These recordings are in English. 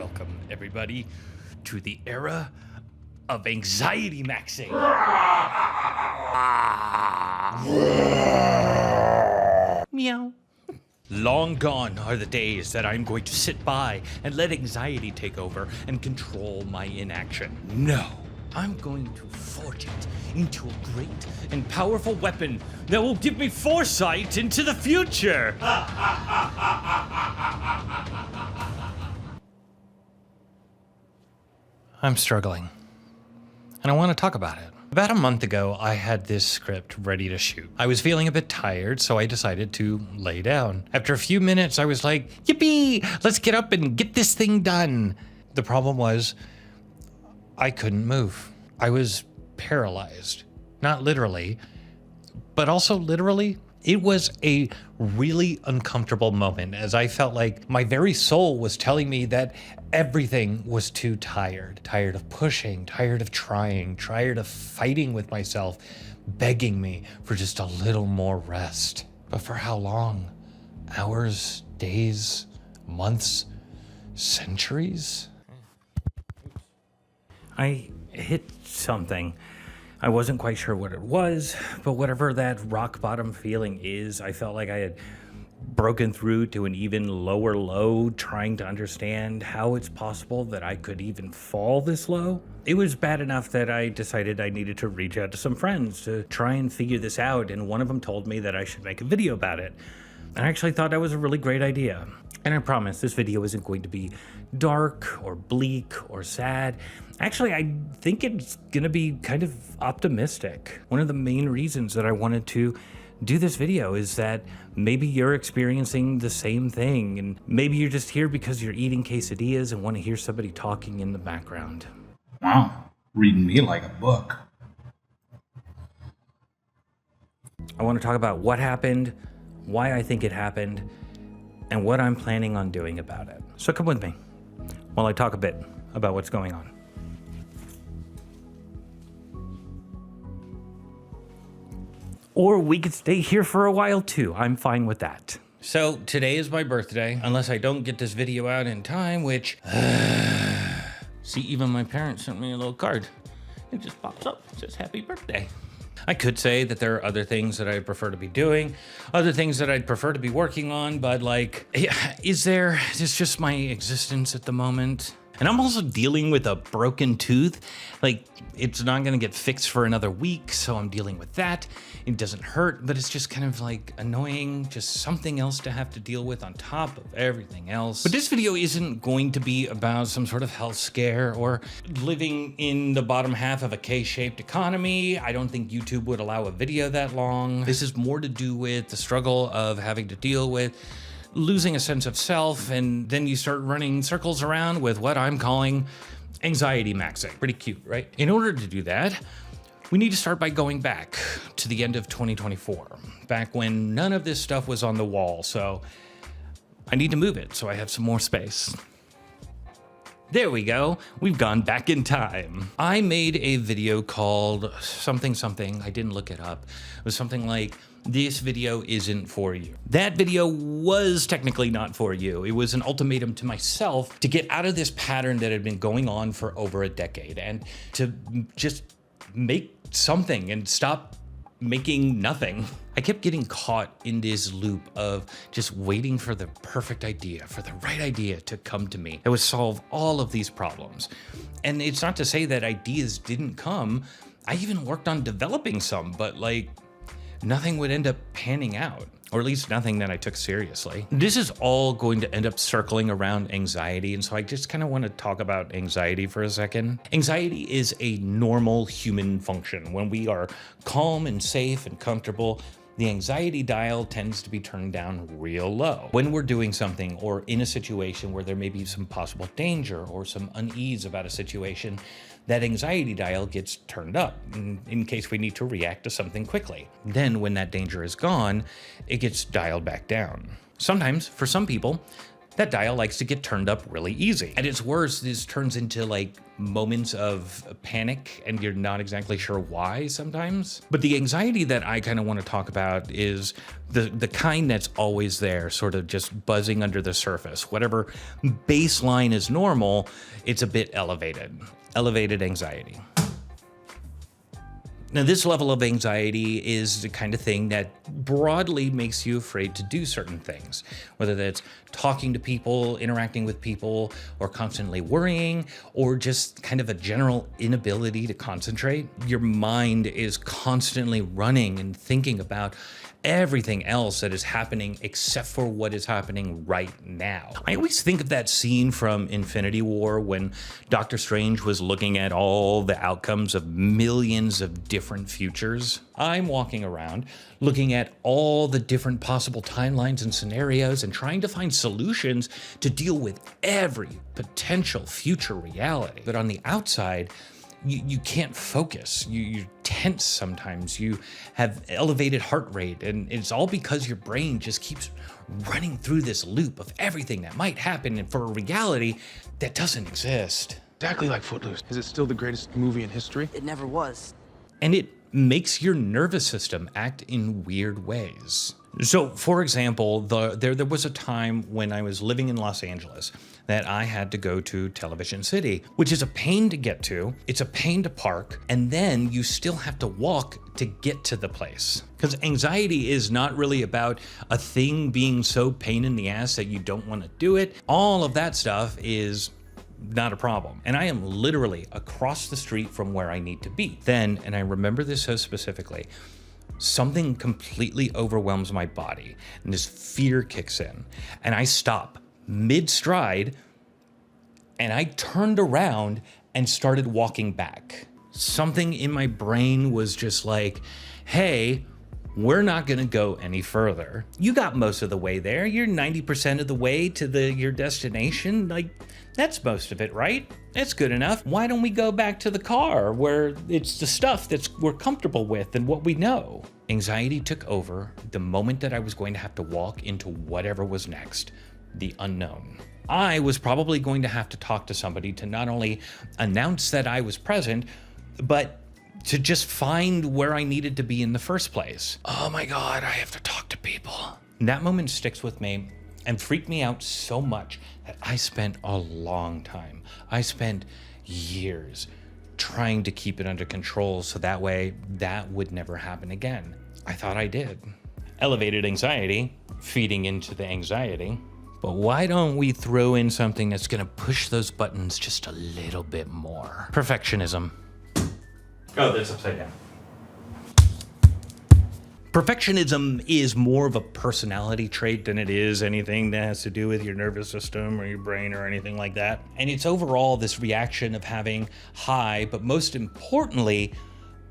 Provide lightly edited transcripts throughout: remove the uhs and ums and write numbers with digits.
Welcome, everybody, to the era of anxiety maxing. Meow. Long gone are the days that I'm going to sit by and let anxiety take over and control my inaction. No, I'm going to forge it into a great and powerful weapon that will give me foresight into the future. I'm struggling, and I want to talk about it. About a month ago, I had this script ready to shoot. I was feeling a bit tired, so I decided to lay down. After a few minutes, I was like, yippee, let's get up and get this thing done. The problem was, I couldn't move. I was paralyzed. Not literally, but also literally. It was a really uncomfortable moment as I felt like my very soul was telling me that everything was too tired. Tired of pushing, tired of trying, tired of fighting with myself, begging me for just a little more rest. But for how long? Hours, days, months, centuries? I hit something. I wasn't quite sure what it was, but whatever that rock bottom feeling is, I felt like I had broken through to an even lower low, trying to understand how it's possible that I could even fall this low. It was bad enough that I decided I needed to reach out to some friends to try and figure this out, and one of them told me that I should make a video about it. And I actually thought that was a really great idea. And I promise this video isn't going to be dark or bleak or sad. Actually, I think it's gonna be kind of optimistic. One of the main reasons that I wanted to do this video is that maybe you're experiencing the same thing, and maybe you're just here because you're eating quesadillas and want to hear somebody talking in the background. Wow, reading me like a book. I want to talk about what happened, why I think it happened, and what I'm planning on doing about it. So come with me while I talk a bit about what's going on. Or we could stay here for a while too. I'm fine with that. So today is my birthday, unless I don't get this video out in time, which... See, even my parents sent me a little card. It just pops up, it says happy birthday. I could say that there are other things that I prefer to be doing, other things that I'd prefer to be working on, but like, is this just my existence at the moment? And I'm also dealing with a broken tooth. Like, it's not gonna get fixed for another week, so I'm dealing with that. It doesn't hurt, but it's just kind of like annoying, just something else to have to deal with on top of everything else. But this video isn't going to be about some sort of health scare or living in the bottom half of a K-shaped economy. I don't think YouTube would allow a video that long. This is more to do with the struggle of having to deal with losing a sense of self, and then you start running circles around with what I'm calling anxiety maxing. Pretty cute, right? In order to do that, we need to start by going back to the end of 2024, back when none of this stuff was on the wall, so I need to move it so I have some more space. There we go. We've gone back in time. I made a video called something. I didn't look it up. It was something like, this video isn't for you. That video was technically not for you. It was an ultimatum to myself to get out of this pattern that had been going on for over a decade and to just make something and stop making nothing. I kept getting caught in this loop of just waiting for the perfect idea, for the right idea to come to me that would solve all of these problems. And it's not to say that ideas didn't come. I even worked on developing some, but like nothing would end up panning out, or at least nothing that I took seriously. This is all going to end up circling around anxiety, and so I just kind of want to talk about anxiety for a second. Anxiety is a normal human function. When we are calm and safe and comfortable, the anxiety dial tends to be turned down real low. When we're doing something or in a situation where there may be some possible danger or some unease about a situation, that anxiety dial gets turned up in case we need to react to something quickly. Then when that danger is gone, it gets dialed back down. Sometimes, for some people, that dial likes to get turned up really easy. At its worst, this turns into like moments of panic and you're not exactly sure why sometimes. But the anxiety that I kind of want to talk about is the kind that's always there, sort of just buzzing under the surface. Whatever baseline is normal, it's a bit elevated. Elevated anxiety. Now, this level of anxiety is the kind of thing that broadly makes you afraid to do certain things, whether that's talking to people, interacting with people, or constantly worrying, or just kind of a general inability to concentrate. Your mind is constantly running and thinking about everything else that is happening except for what is happening right now. I always think of that scene from Infinity War when Doctor Strange was looking at all the outcomes of millions of different futures. I'm walking around looking at all the different possible timelines and scenarios and trying to find solutions to deal with every potential future reality. But on the outside, you can't focus. You're tense sometimes. You have elevated heart rate, and it's all because your brain just keeps running through this loop of everything that might happen and for a reality that doesn't exist. Exactly like Footloose. Is it still the greatest movie in history? It never was. And it makes your nervous system act in weird ways. So, for example, there was a time when I was living in Los Angeles that I had to go to Television City, which is a pain to get to, it's a pain to park, and then you still have to walk to get to the place. Because anxiety is not really about a thing being so pain in the ass that you don't want to do it. All of that stuff is not a problem. And I am literally across the street from where I need to be. Then, and I remember this so specifically, something completely overwhelms my body and this fear kicks in and I stop mid-stride and I turned around and started walking back. Something in my brain was just like, hey, we're not gonna go any further. You got most of the way there. You're 90% of the way to your destination. Like, that's most of it, right? That's good enough. Why don't we go back to the car where it's the stuff we're comfortable with and what we know? Anxiety took over the moment that I was going to have to walk into whatever was next, the unknown. I was probably going to have to talk to somebody to not only announce that I was present, but to just find where I needed to be in the first place. Oh my God, I have to talk to people. That moment sticks with me and freaked me out so much that I spent a long time. I spent years trying to keep it under control so that way that would never happen again. I thought I did. Elevated anxiety, feeding into the anxiety. But why don't we throw in something that's gonna push those buttons just a little bit more? Perfectionism. Oh, that's upside down. Perfectionism is more of a personality trait than it is anything that has to do with your nervous system or your brain or anything like that. And it's overall this reaction of having high, but most importantly,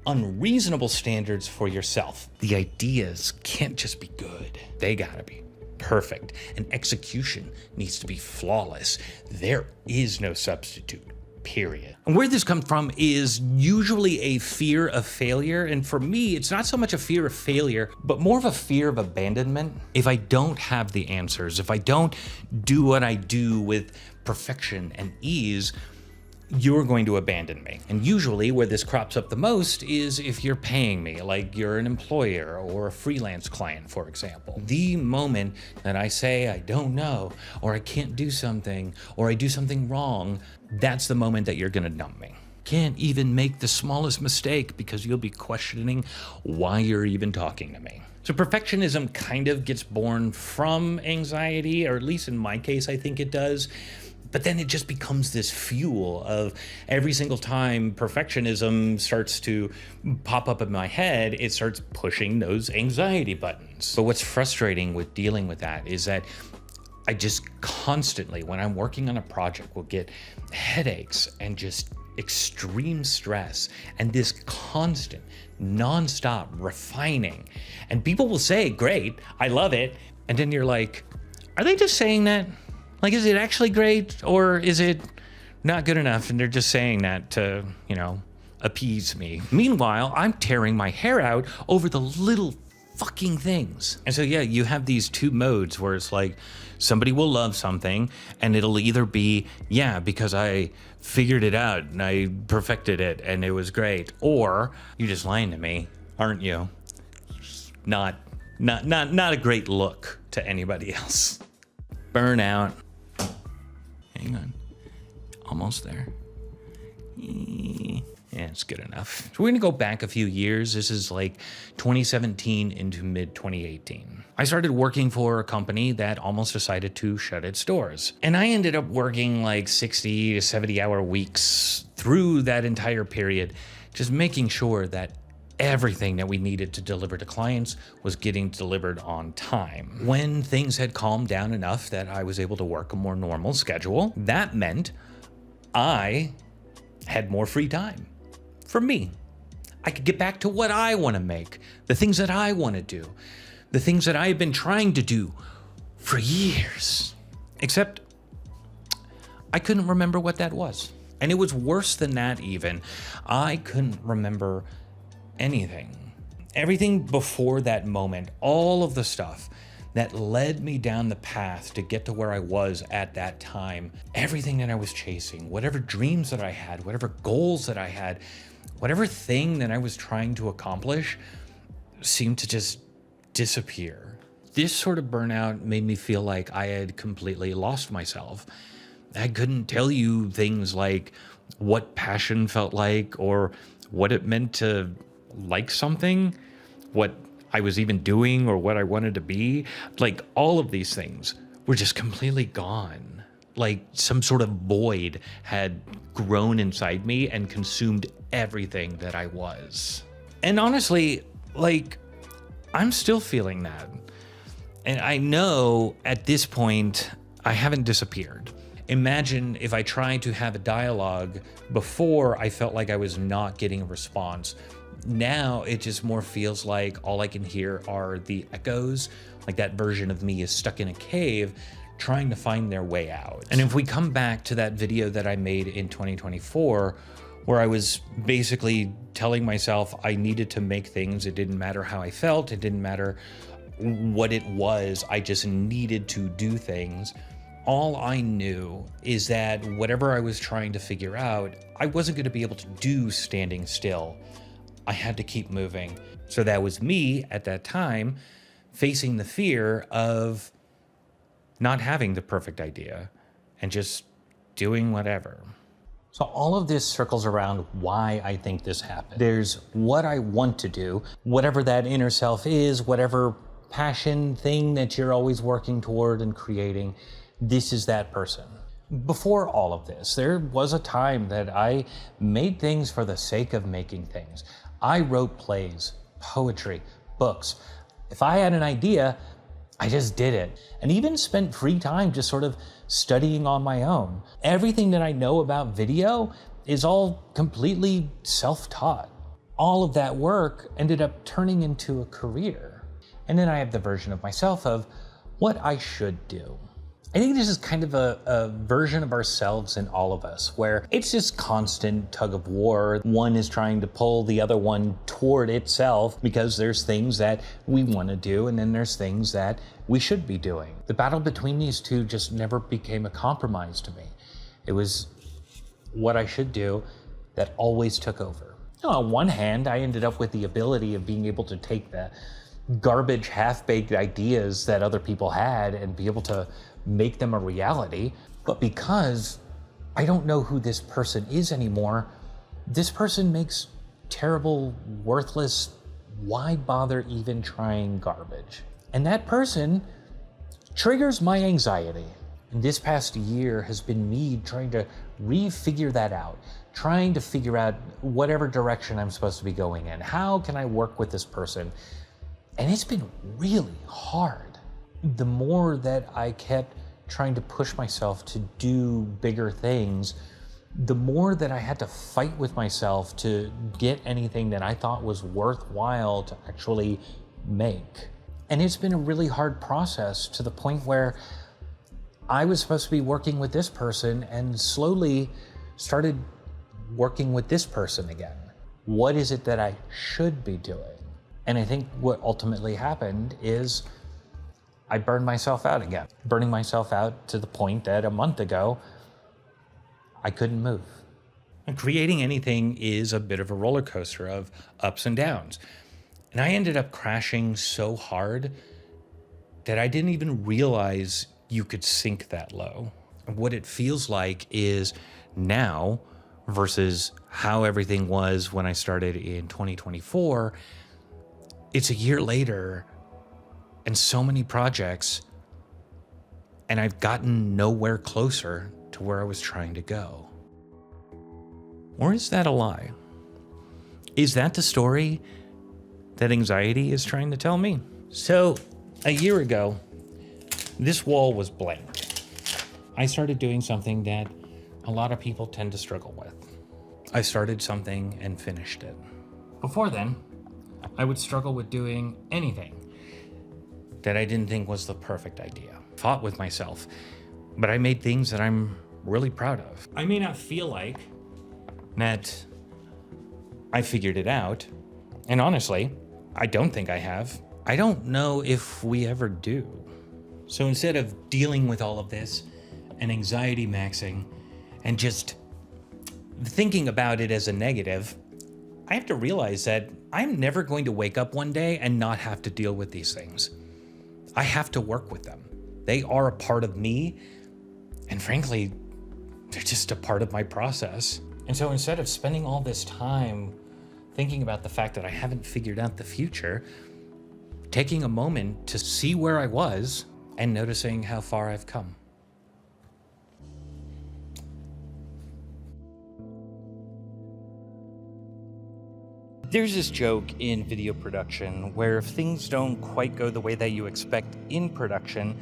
unreasonable standards for yourself. The ideas can't just be good. They gotta be perfect. And execution needs to be flawless. There is no substitute. Period. And where this comes from is usually a fear of failure. And for me, it's not so much a fear of failure, but more of a fear of abandonment. If I don't have the answers, if I don't do what I do with perfection and ease, you're going to abandon me. And usually where this crops up the most is if you're paying me, like you're an employer or a freelance client, for example. The moment that I say I don't know, or I can't do something, or I do something wrong, that's the moment that you're gonna dump me. Can't even make the smallest mistake because you'll be questioning why you're even talking to me. So perfectionism kind of gets born from anxiety, or at least in my case, I think it does. But then it just becomes this fuel of every single time perfectionism starts to pop up in my head, it starts pushing those anxiety buttons. But what's frustrating with dealing with that is that I just constantly, when I'm working on a project, will get headaches and just extreme stress and this constant, nonstop refining. And people will say, great, I love it. And then you're like, are they just saying that? Like, is it actually great or is it not good enough? And they're just saying that to, appease me. Meanwhile, I'm tearing my hair out over the little fucking things. And so, yeah, you have these two modes where it's like somebody will love something and it'll either be, yeah, because I figured it out and I perfected it and it was great, or you're just lying to me, aren't you? Not a great look to anybody else. Burnout. Hang on. Almost there. Yeah, it's good enough. So we're gonna go back a few years. This is like 2017 into mid 2018. I started working for a company that almost decided to shut its doors. And I ended up working like 60 to 70 hour weeks through that entire period, just making sure that everything that we needed to deliver to clients was getting delivered on time. When things had calmed down enough that I was able to work a more normal schedule, that meant I had more free time for me. I could get back to what I want to make, the things that I want to do, the things that I've been trying to do for years. Except I couldn't remember what that was. And it was worse than that even. I couldn't remember anything. Everything before that moment, all of the stuff that led me down the path to get to where I was at that time, everything that I was chasing, whatever dreams that I had, whatever goals that I had, whatever thing that I was trying to accomplish seemed to just disappear. This sort of burnout made me feel like I had completely lost myself. I couldn't tell you things like what passion felt like or what it meant to like something, what I was even doing or what I wanted to be. Like all of these things were just completely gone. Like some sort of void had grown inside me and consumed everything that I was. And honestly, like I'm still feeling that. And I know at this point, I haven't disappeared. Imagine if I tried to have a dialogue before I felt like I was not getting a response. Now it just more feels like all I can hear are the echoes, like that version of me is stuck in a cave trying to find their way out. And if we come back to that video that I made in 2024, where I was basically telling myself I needed to make things, it didn't matter how I felt, it didn't matter what it was, I just needed to do things. All I knew is that whatever I was trying to figure out, I wasn't going to be able to do standing still. I had to keep moving. So that was me at that time facing the fear of not having the perfect idea and just doing whatever. So all of this circles around why I think this happened. There's what I want to do, whatever that inner self is, whatever passion thing that you're always working toward and creating, this is that person. Before all of this, there was a time that I made things for the sake of making things. I wrote plays, poetry, books. If I had an idea, I just did it. And even spent free time just sort of studying on my own. Everything that I know about video is all completely self-taught. All of that work ended up turning into a career. And then I have the version of myself of what I should do. I think this is kind of a version of ourselves in all of us, where it's this constant tug of war. One is trying to pull the other one toward itself because there's things that we want to do, and then there's things that we should be doing. The battle between these two just never became a compromise to me. It was what I should do that always took over. You know, on one hand, I ended up with the ability of being able to take the garbage, half-baked ideas that other people had and be able to make them a reality. But because I don't know who this person is anymore, this person makes terrible, worthless, why bother even trying garbage? And that person triggers my anxiety. And this past year has been me trying to refigure that out, trying to figure out whatever direction I'm supposed to be going in. How can I work with this person? And it's been really hard. The more that I kept trying to push myself to do bigger things, the more that I had to fight with myself to get anything that I thought was worthwhile to actually make. And it's been a really hard process, to the point where I was supposed to be working with this person and slowly started working with this person again. What is it that I should be doing? And I think what ultimately happened is I burned myself out again, burning myself out to the point that a month ago, I couldn't move. And creating anything is a bit of a roller coaster of ups and downs. And I ended up crashing so hard that I didn't even realize you could sink that low. And what it feels like is now versus how everything was when I started in 2024, it's a year later and so many projects, and I've gotten nowhere closer to where I was trying to go. Or is that a lie? Is that the story that anxiety is trying to tell me? So a year ago, this wall was blank. I started doing something that a lot of people tend to struggle with. I started something and finished it. Before then, I would struggle with doing anything that I didn't think was the perfect idea. Fought with myself, but I made things that I'm really proud of. I may not feel like that I figured it out, and honestly, I don't think I have. I don't know if we ever do. So instead of dealing with all of this and anxiety maxing and just thinking about it as a negative, I have to realize that I'm never going to wake up one day and not have to deal with these things. I have to work with them. They are a part of me, and frankly, they're just a part of my process. And so instead of spending all this time thinking about the fact that I haven't figured out the future, taking a moment to see where I was and noticing how far I've come. There's this joke in video production where if things don't quite go the way that you expect in production,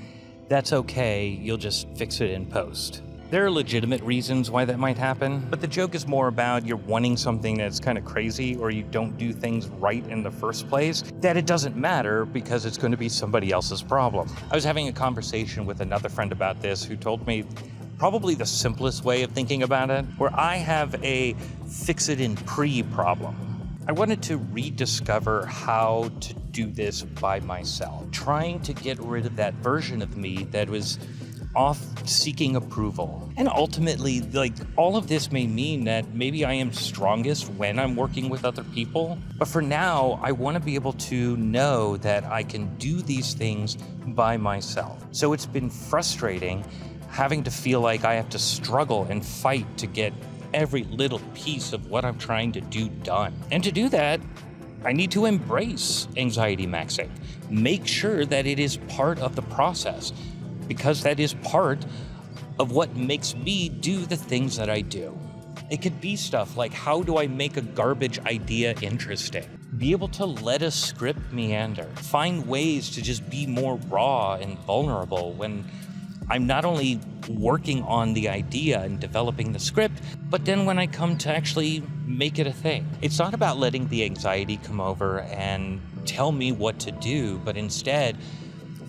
that's okay, you'll just fix it in post. There are legitimate reasons why that might happen, but the joke is more about you're wanting something that's kind of crazy or you don't do things right in the first place, that it doesn't matter because it's going to be somebody else's problem. I was having a conversation with another friend about this who told me probably the simplest way of thinking about it, where I have a fix-it-in-pre problem. I wanted to rediscover how to do this by myself, trying to get rid of that version of me that was off seeking approval. And ultimately, like, all of this may mean that maybe I am strongest when I'm working with other people. But for now, I want to be able to know that I can do these things by myself. So it's been frustrating having to feel like I have to struggle and fight to get every little piece of what I'm trying to do done. And to do that, I need to embrace anxiety maxing. Make sure that it is part of the process, because that is part of what makes me do the things that I do. It could be stuff like, how do I make a garbage idea interesting? Be able to let a script meander. Find ways to just be more raw and vulnerable when I'm not only working on the idea and developing the script, but then when I come to actually make it a thing. It's not about letting the anxiety come over and tell me what to do, but instead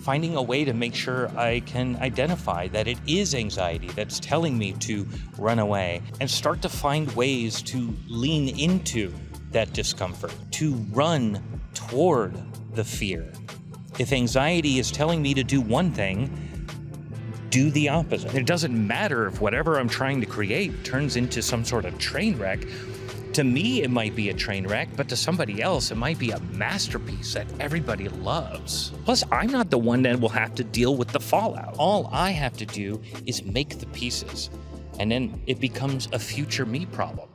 finding a way to make sure I can identify that it is anxiety that's telling me to run away, and start to find ways to lean into that discomfort, to run toward the fear. If anxiety is telling me to do one thing, do the opposite. It doesn't matter if whatever I'm trying to create turns into some sort of train wreck. To me, it might be a train wreck, but to somebody else, it might be a masterpiece that everybody loves. Plus, I'm not the one that will have to deal with the fallout. All I have to do is make the pieces, and then it becomes a future me problem.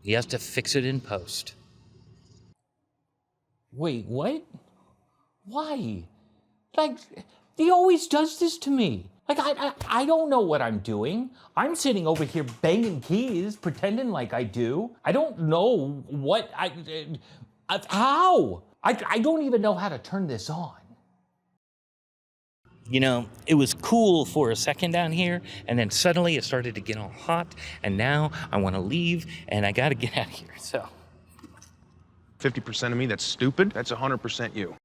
He has to fix it in post. Wait, what? Why? Like, he always does this to me. Like, I don't know what I'm doing. I'm sitting over here banging keys, pretending like I do. I don't know what how? I don't even know how to turn this on. You know, it was cool for a second down here, and then suddenly it started to get all hot, and now I want to leave, and I got to get out of here, so. 50% of me that's stupid, that's 100% you.